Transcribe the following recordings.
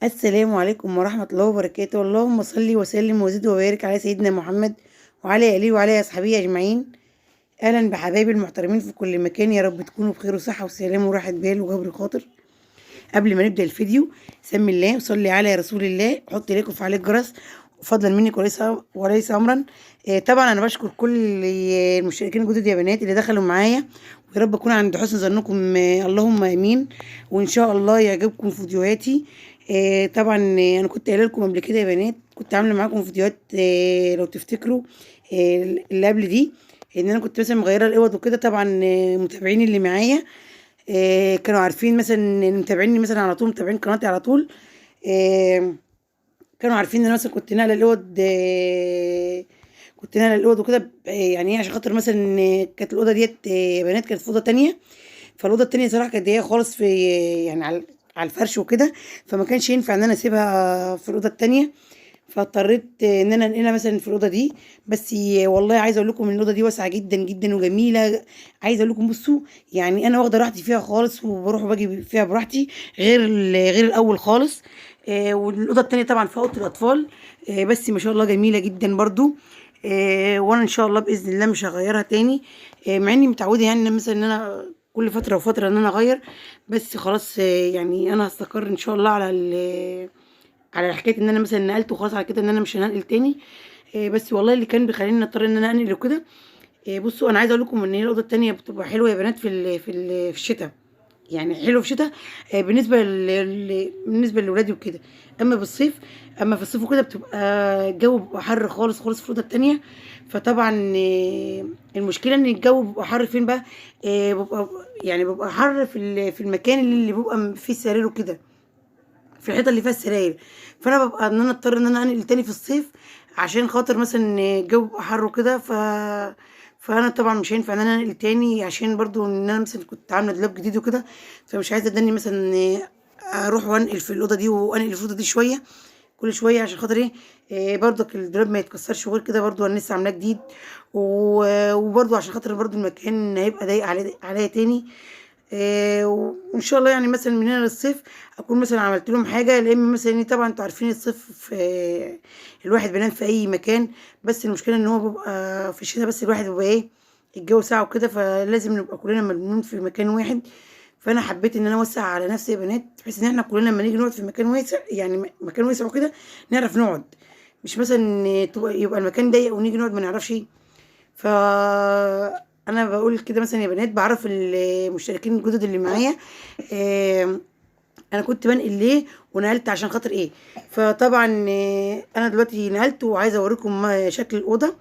السلام عليكم ورحمة الله وبركاته. اللهم صل وسلم وزد وبارك على سيدنا محمد وعلى آله وعلى أصحابه أجمعين. أهلا بحبايبي المحترمين في كل مكان، يا رب تكونوا بخير وصحة وسلام وراحة بال وجبر خاطر. قبل ما نبدأ الفيديو سمي الله وصلي على رسول الله، حط لكم في عليك جرس وفضلا منك وليس أمرا. طبعا أنا بشكر كل المشتركين الجدد يا بنات اللي دخلوا معايا، ويا رب أكون عند حسن ظنكم. اللهم آمين. وإن شاء الله يعجبكم فيديوهاتي. طبعا أنا كنت قايله لكم قبل كده يا بنات، كنت عاملة معاكم فيديوهات لو تفتكروا اللي قبل دي، ان انا كنت مثلا مغيره الاوض وكده. طبعا متابعين اللي معايا كانوا عارفين مثلا إن متابعيني مثلا على طول، متابعين قناتي على طول. آه، كانوا عارفين ان انا مثلا كنت ناقله الاوض، كنت ناقله الاوض وكده. يعني ايه، عشان خاطر مثلا كانت الاوضه ديت يا بنات كانت في اوضه تانية. فالاوضه التانية صراحه كانت ضيقه خالص في يعني على الفرش وكده، فما كانش ينفع ان انا اسيبها في الاوضه التانية. فاضطريت ان انا انقلها مثلا في الاوضه دي. بس والله عايزه اقول لكم ان الاوضه دي واسعه جدا جدا وجميله. عايزه اقول لكم بصوا، يعني انا واخده راحتي فيها خالص وبروح وباجي فيها براحتي، غير الاول خالص. والاوضه التانية طبعا في اوضه الاطفال. بس ما شاء الله جميله جدا برضو. وانا ان شاء الله باذن الله مش هغيرها تاني. مع اني متعوده يعني مثلا ان انا كل فتره وفتره ان انا اغير. بس خلاص يعني انا هستقر ان شاء الله على حكايه ان انا مثلا نقلت وخلاص، على كده ان انا مش هنقل تاني. بس والله اللي كان بيخليني اضطر ان انا انقل وكده. بصوا انا عايزه اقول لكم ان هي الاوضه التانية بتبقى حلوه يا بنات في الشتاء. يعني حلو في الشتاء بالنسبه للولادي وكده. اما بالصيف اما في الصيف وكده بتبقى الجو بيبقى حر خالص خالص في الاوضه التانية. فطبعا المشكله ان الجو بيبقى حر فين بقى. بيبقى يعني بيبقى حر في المكان اللي بيبقى فيه السرير وكده، في الحيطه اللي فيها السراير. فانا ببقى ان انا اضطر ان انا انقل تاني في الصيف، عشان خاطر مثلا الجو بيبقى حر وكده. فانا طبعا مش هينفع ان انا انقل تاني، عشان برضو ان انا مثلا كنت عامله دولاب جديد وكده. فمش عايزه اداني مثلا اروح وانقل في الاوضه دي وانقل في الاوضه دي شويه كل شويه، عشان خاطر ايه، برضك الدولاب ما يتكسرش. وغير كده برضو انا لسه عاملاه جديد، وبرضو عشان خاطر برضو المكان هيبقى ضيق عليا تاني. وان شاء الله يعني مثلا من هنا للصيف اكون مثلا عملت لهم حاجه. لان مثلا إيه، طبعا انتوا عارفين الصيف الواحد بينام في اي مكان. بس المشكله ان هو بيبقى في الشتاء، بس الواحد بيبقى ايه، الجو ساقع وكده، فلازم نبقى كلنا ملمومين في مكان واحد. فانا حبيت ان انا اوسع على نفسي يا بنات، بحيث ان احنا كلنا لما نيجي نقعد في مكان واسع، يعني مكان واسع وكده، نعرف نقعد. مش مثلا يبقى المكان ضيق ونيجي نقعد ما نعرفش. ف انا بقول كده مثلا يا بنات، بعرف المشتركين الجدد اللي معايا انا كنت بنقل ليه ونقلت عشان خاطر ايه. فطبعا انا دلوقتي نقلت وعايزه اوريكم شكل الاوضه.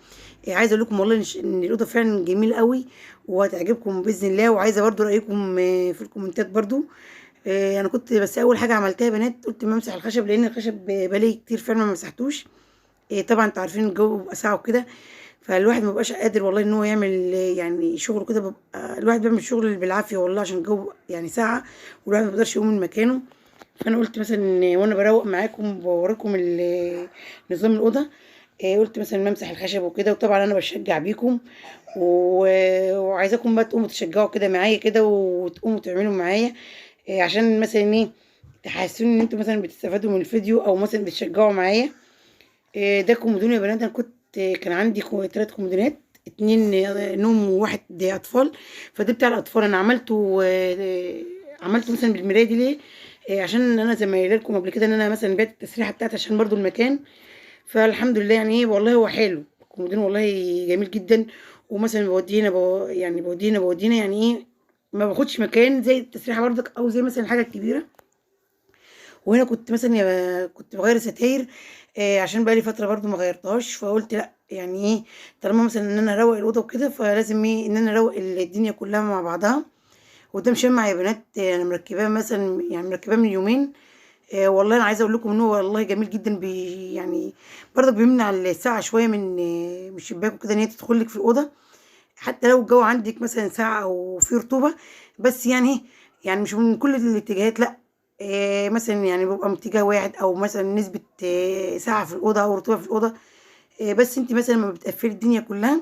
عايزه اقول لكم والله إن الاوضه فعلا جميل قوي وهتعجبكم باذن الله. وعايزه برضو رايكم في الكومنتات برضو. انا كنت بس اول حاجه عملتها يا بنات، قلت ما امسح الخشب، لان الخشب بقالي كتير فعلا ما مسحتوش. طبعا انتوا عارفين الجو بيبقى ساقع وكده، فالواحد ما بيبقاش قادر والله ان هو يعمل يعني شغل كده. بيبقى الواحد بيعمل شغل بالعافيه والله، عشان الجو يعني ساعه والواحد ما بيقدرش يقوم من مكانه. فانا قلت مثلا وانا بروق معاكم بوريكم نظام الاوضه، قلت مثلا ممسح الخشب وكده. وطبعا انا بشجع بيكم وعايزاكم بقى تقوموا تشجعوا كده معايا كده، وتقوموا تعملوا معايا عشان مثلا ايه، تحسوني ان انتوا مثلا بتستفادوا من الفيديو او مثلا بتشجعوا معايا. ده كومودينو يا بنات. انا كنت كان عندي 3 كومودينات، 2 نوم وواحد اطفال. فده بتاع الاطفال انا عملته، عملته مثلا بالمرايه دي ليه، عشان انا زي ما قايله لكم قبل كده ان انا مثلا بعت التسريحه بتاعتي عشان برضو المكان. فالحمد لله يعني ايه، والله هو حلو الكومودينو والله، جميل جدا. ومثلا يعني بوديه هنا يعني ايه، ما باخدش مكان زي التسريحه برضك او زي مثلا الحاجه الكبيره. وهنا كنت مثلا كنت بغير ستاير عشان بقالي فتره برضو ما غيرتهاش. فقلت لا يعني ايه، طالما مثلا ان انا اروق الاوضه وكده، فلازم ايه ان انا اروق الدنيا كلها مع بعضها. وده مشمع يا بنات، انا مركباه مثلا، يعني مركباه من يومين. والله انا عايزه اقول لكم ان هو والله جميل جدا. يعني برضك بيمنع الساعه شويه من الشباك وكده ان هي تدخل لك في الاوضه، حتى لو الجو عندك مثلا ساقع او في رطوبه. بس يعني ايه، يعني مش من كل الاتجاهات لا. مثلا يعني بيبقى من اتجاه واحد، او مثلا نسبه ساقعه في الاوضه او رطوبه في الاوضه. بس انت مثلا لما بتقفلي الدنيا كلها،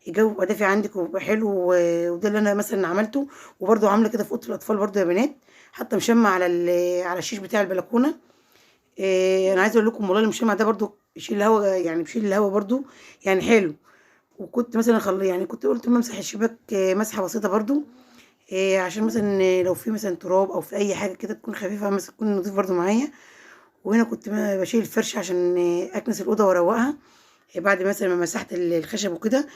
الجو بيبقى دافي عندك وبيبقى حلو. وده اللي انا مثلا عملته. وبرده عامله كده في اوضه الاطفال برده يا بنات، حتى مشمع على الشيش بتاع البلكونه. انا عايزه اقول لكم والله المشمع ده برضو بيشيل الهوا، يعني بيشيل الهوا برضو، يعني حلو. وكنت مثلا يعني كنت قلت امسح الشباك مسحه بسيطه برضو، عشان مثلا لو في مثلا تراب او في اي حاجه كده تكون خفيفه، مثلا تكون نضيف برضو معايا. وهنا كنت بشيل الفرش عشان اكنس الاوضه واروقها، بعد مثلا ما مسحت الخشب وكده.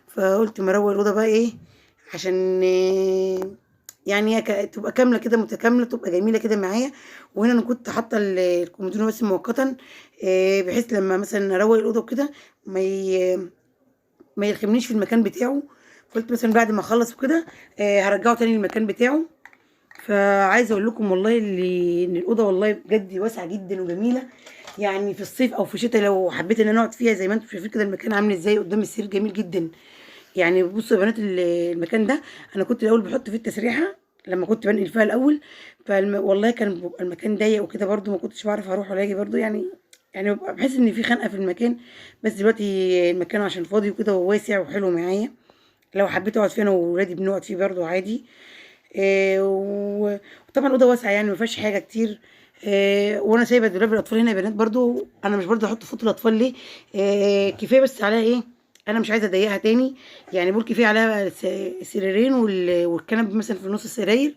فقلت ما اروق الاوضه بقى ايه، عشان يعني هي تبقى كامله كده متكامله، تبقى جميله كده معايا. وهنا انا كنت حاطه الكومودينو بس مؤقتا، بحيث لما مثلا اروق الاوضه وكده ما يلخمنيش في المكان بتاعه. قلت مثلا بعد ما اخلص وكده هرجعه تاني للمكان بتاعه. فعايزه اقول لكم والله ان الاوضه والله بجد واسعه جدا وجميله. يعني في الصيف او في الشتاء لو حبيت ان انا اقعد فيها، زي ما انتم شايفين كده المكان عامل ازاي قدام السرير، جميل جدا. يعني بصوا يا بنات المكان ده، انا كنت الاول بحط فيه التسريحه لما كنت بنقل فيها الاول. والله كان بيبقى المكان ضيق وكده برده، ما كنتش بعرف اروح ولا اجي برده، يعني ببقى بحس ان في خنقه في المكان. بس دلوقتي المكان عشان فاضي وكده وواسع وحلو معايا، لو حبيت اقعد فيه انا وولادي بنقعد فيه برده عادي. وطبعا الاوضه واسعه، يعني ما فيهاش حاجه كتير. وانا سايبه دولاب الاطفال هنا يا بنات برضو، انا مش برضو احط فوط الاطفال ليه؟ كفايه بس عليها ايه، انا مش عايزه اضيقها تاني. يعني بقول كفايه عليها سريرين والكنب مثلا في نص السراير.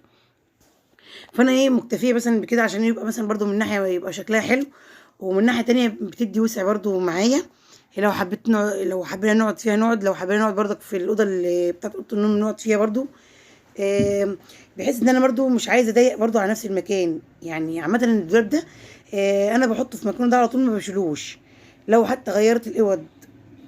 فانا ايه مكتفيه مثلا بكده، عشان يبقى مثلا برضو من ناحيه يبقى شكلها حلو، ومن ناحيه تانية بتدي وسع برضو معايا. لو حبيت لو حبينا نقعد فيها نقعد، لو حبينا نقعد برضك في الاوضه اللي بتاعت اوضه النوم نقعد فيها برضو. آم، بحيث ان انا برضو مش عايزه اضيق برضو على نفس المكان. يعني عامه الدولاب ده انا بحطه في مكانه ده على طول، ما بشيلوش. لو حتى غيرت الاوض،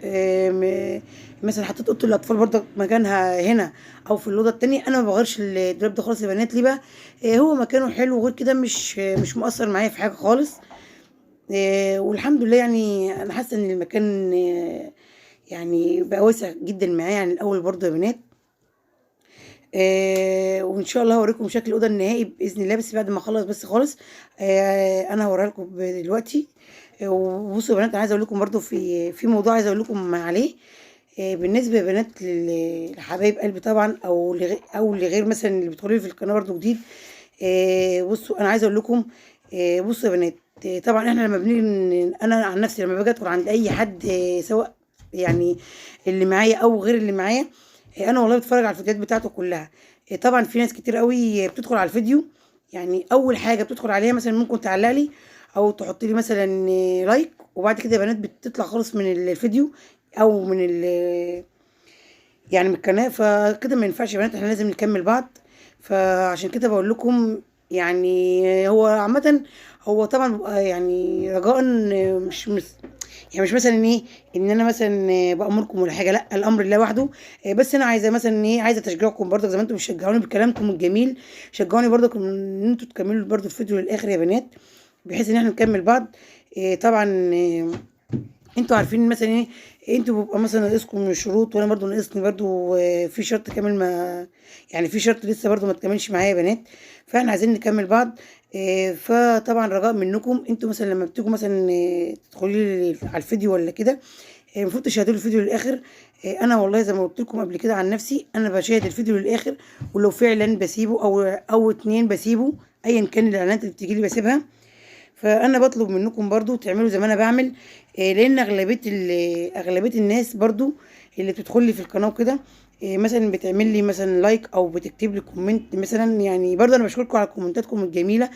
آم، مثلا حطيت اوضه الاطفال برضو مكانها هنا او في الاوضه التانية، انا ما بغيرش الدولاب ده خالص يا بنات. ليه بقى؟ هو مكانه حلو، وغير كده مش مؤثر معايا في حاجه خالص. والحمد لله، يعني انا حاسه ان المكان يعني بقى واسع جدا معايا عن الاول برضو يا بنات. وان شاء الله هوريكم شكل الاوضه النهائي باذن الله، بس بعد ما اخلص بس خالص. انا هوريها لكم دلوقتي. وبصوا يا بنات، انا عايزه اقول لكم برضو في موضوع عايزه اقول لكم عليه. بالنسبه يا بنات لحبايب قلبي طبعا، او لغير مثلا اللي بيدخلوا لي في القناه برضو جديد. بصوا انا عايزه اقول لكم، بصوا يا بنات، طبعا احنا لما بنيجي، انا عن نفسي لما باجي ادخل عند اي حد، سواء يعني اللي معايا او غير اللي معايا، انا والله بتفرج على الفيديوهات بتاعته كلها. طبعا في ناس كتير قوي بتدخل على الفيديو، يعني اول حاجه بتدخل عليها مثلا ممكن تعلق لي او تحط لي مثلا لايك، وبعد كده يا بنات بتطلع خالص من الفيديو او يعني من القناه. فكده ما ينفعش يا بنات، احنا لازم نكمل بعض. فعشان كده بقول لكم، يعني هو عامه، هو طبعا بيبقى يعني رجاء، مش يعني مش مثلا ايه ان انا مثلا بامركم ولا حاجه، لا الامر لله وحده. بس انا عايزه مثلا ايه، عايزه تشجيعكم برضه زي ما انتم بتشجعوني بكلامكم الجميل. شجعوني برضه ان انتوا تكملوا برضه الفيديو للاخر يا بنات، بحيث ان احنا نكمل بعض. طبعا انتوا عارفين مثلا ايه، انتوا بيبقى مثلا ناقصكم من الشروط، وانا برضو ناقصني برضو في شرط كامل، ما يعني في شرط لسه برضو ما تكملش معايا يا بنات. فاحنا عايزين نكمل بعض. فطبعا رجاء منكم انتوا مثلا لما بتيجوا مثلا تدخلوا لي على الفيديو ولا كده، المفروض تشاهدوا الفيديو للاخر. انا والله زي ما قلت لكم قبل كده عن نفسي، انا بشاهد الفيديو للاخر، ولو في اعلان بسيبه او اتنين بسيبه، ايا كان الاعلانات اللي بتيجي لي بسيبها. فانا بطلب منكم برضو تعملوا زي ما انا بعمل، لان اغلبيه الناس برضو اللي بتدخل لي في القناه وكده، مثلا بتعمل لي مثلا لايك او بتكتب لي كومنت مثلا. يعني برضو انا بشكركم على كومنتاتكم الجميله،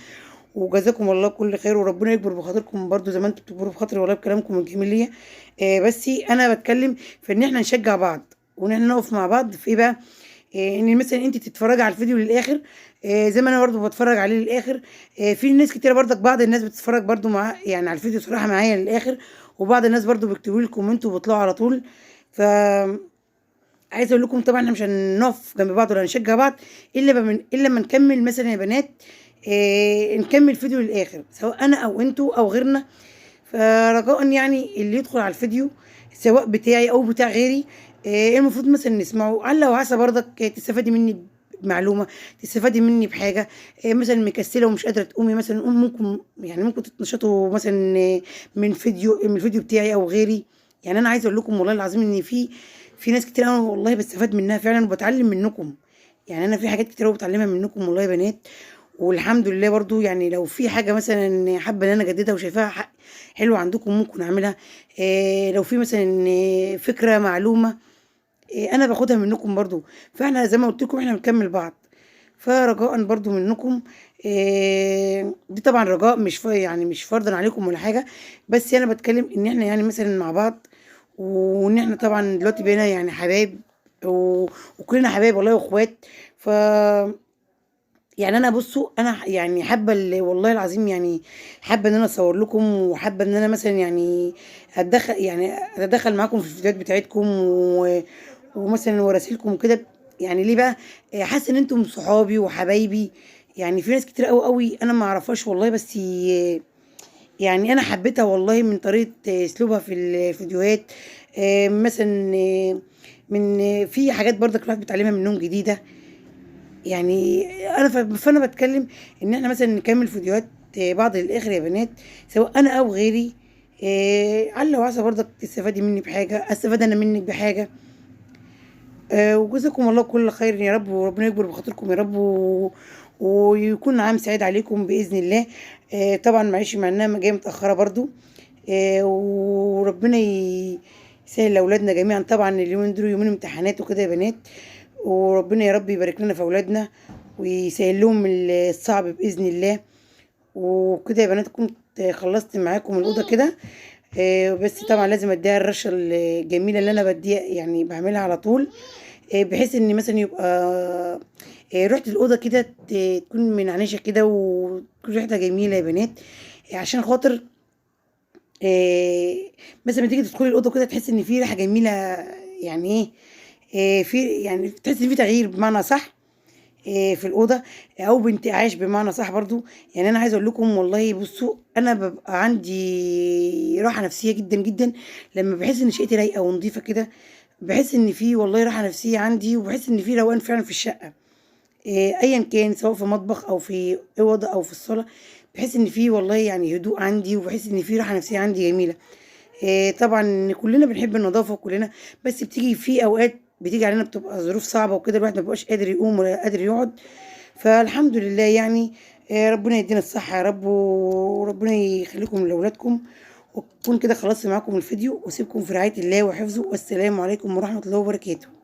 وجزاكم الله كل خير، وربنا يكبر بخاطركم برضو زي ما انتم بتكبروا بخاطري والله بكلامكم الجميل ليا. بس انا بتكلم في ان احنا نشجع بعض، وان احنا نقف مع بعض في ايه بقى، ان مثلا انت تتفرجي على الفيديو للاخر، زي ما انا برضو بتفرج عليه للاخر. في ناس كتيره برضك، بعض الناس بتتفرج برضو مع يعني على الفيديو صراحه معايا للاخر، وبعض الناس برضو بيكتبوا لي كومنت وبيطلعوا على طول. ف عايزه اقول لكم طبعا احنا مش هنقف جنب بعض ولا هنشجع بعض الا لما نكمل مثلا يا بنات، نكمل الفيديو للاخر، سواء انا او انتوا او غيرنا. فرجاء يعني اللي يدخل على الفيديو سواء بتاعي او بتاع غيري، المفروض مثلا نسمعه، على وعسى برضك تستفادي مني بمعلومه، تستفادي مني بحاجه. مثلا مكسله ومش قادره تقومي مثلا، ممكن يعني ممكن تتنشطوا مثلا من الفيديو بتاعي او غيري. يعني انا عايزه اقول لكم والله العظيم ان في ناس كتير انا والله بستفاد منها فعلا وبتعلم منكم. يعني انا في حاجات كتير قوي بتعلمها منكم والله يا بنات. والحمد لله برضو يعني لو في حاجة مثلا حابة ان انا اجددها وشايفاها حلوة عندكم ممكن اعملها. لو في مثلا فكرة معلومة انا باخدها منكم برضو. فاحنا زي ما قلت لكم احنا بنكمل بعض، فرجاء برضو منكم. دي طبعا رجاء، مش يعني مش فرضا عليكم ولا حاجة، بس انا بتكلم ان احنا يعني مثلا مع بعض، وان احنا طبعا دلوقتي بقينا يعني حبايب، وكلنا حبايب والله واخوات. ف يعني انا بصوا انا يعني حابه والله العظيم يعني حابه ان انا اصور لكم، وحابه ان انا مثلا يعني اتدخل معاكم في الفيديوهات بتاعتكم ومثلا وراسيلكم وكده. يعني ليه بقى؟ حاسه ان انتم صحابي وحبايبي. يعني في ناس كتير قوي قوي انا ما اعرفهاش والله، بس يعني انا حبيتها والله من طريقه اسلوبها في الفيديوهات. مثلا في حاجات برضك الواحد بيتعلمها منهم جديده. يعني فانا بتكلم ان احنا مثلا نكمل فيديوهات بعض للاخر يا بنات، سواء انا او غيري. على وعسى برضك تستفادي مني بحاجه، استفاد انا منك بحاجه. وجزاكم الله كل خير يا رب، وربنا يكبر بخاطركم يا رب، ويكون عام سعيد عليكم باذن الله. طبعا معلش مع انها جايه متاخره برضو. وربنا يسهل لاولادنا جميعا. طبعا اليومين دول يومين امتحانات وكده يا بنات، وربنا يا رب يبارك لنا في اولادنا ويسهل لهم الصعب باذن الله. وكده يا بنات كنت خلصت معاكم الاوضه كده. بس طبعا لازم اديها الرشه الجميله اللي انا بديها يعني بعملها على طول، بحيث ان مثلا يبقى ريحه الاوضه كده تكون منعنشه كده، وتكون ريحتها جميله يا بنات. عشان خاطر مثلا لما تيجي تدخلي الاوضه كده تحس ان في ريحه جميله. يعني ايه؟ في يعني تحس ان في تغيير بمعنى صح في الاوضه، او بانتعاش بمعنى صح برضو. يعني انا عايزه اقول لكم والله بصوا انا ببقى عندي راحه نفسيه جدا جدا لما بحس ان شقتي رايقه ونظيفه كده. بحس ان في والله راحه نفسيه عندي، وبحس ان في روقان فعلا في الشقه. ايا كان سواء في مطبخ او في اوضه او في الصاله، بحس ان في والله يعني هدوء عندي، وبحس ان في راحه نفسيه عندي جميله. طبعا كلنا بنحب النظافه كلنا، بس بتيجي في اوقات بتيجي علينا بتبقى ظروف صعبه وكده، الواحد ما بيبقاش قادر يقوم ولا قادر يقعد. فالحمد لله يعني ربنا يدينا الصحه يا رب، وربنا يخليكم لاولادكم. وكون كده خلصت معاكم الفيديو، واسيبكم في رعايه الله وحفظه، والسلام عليكم ورحمه الله وبركاته.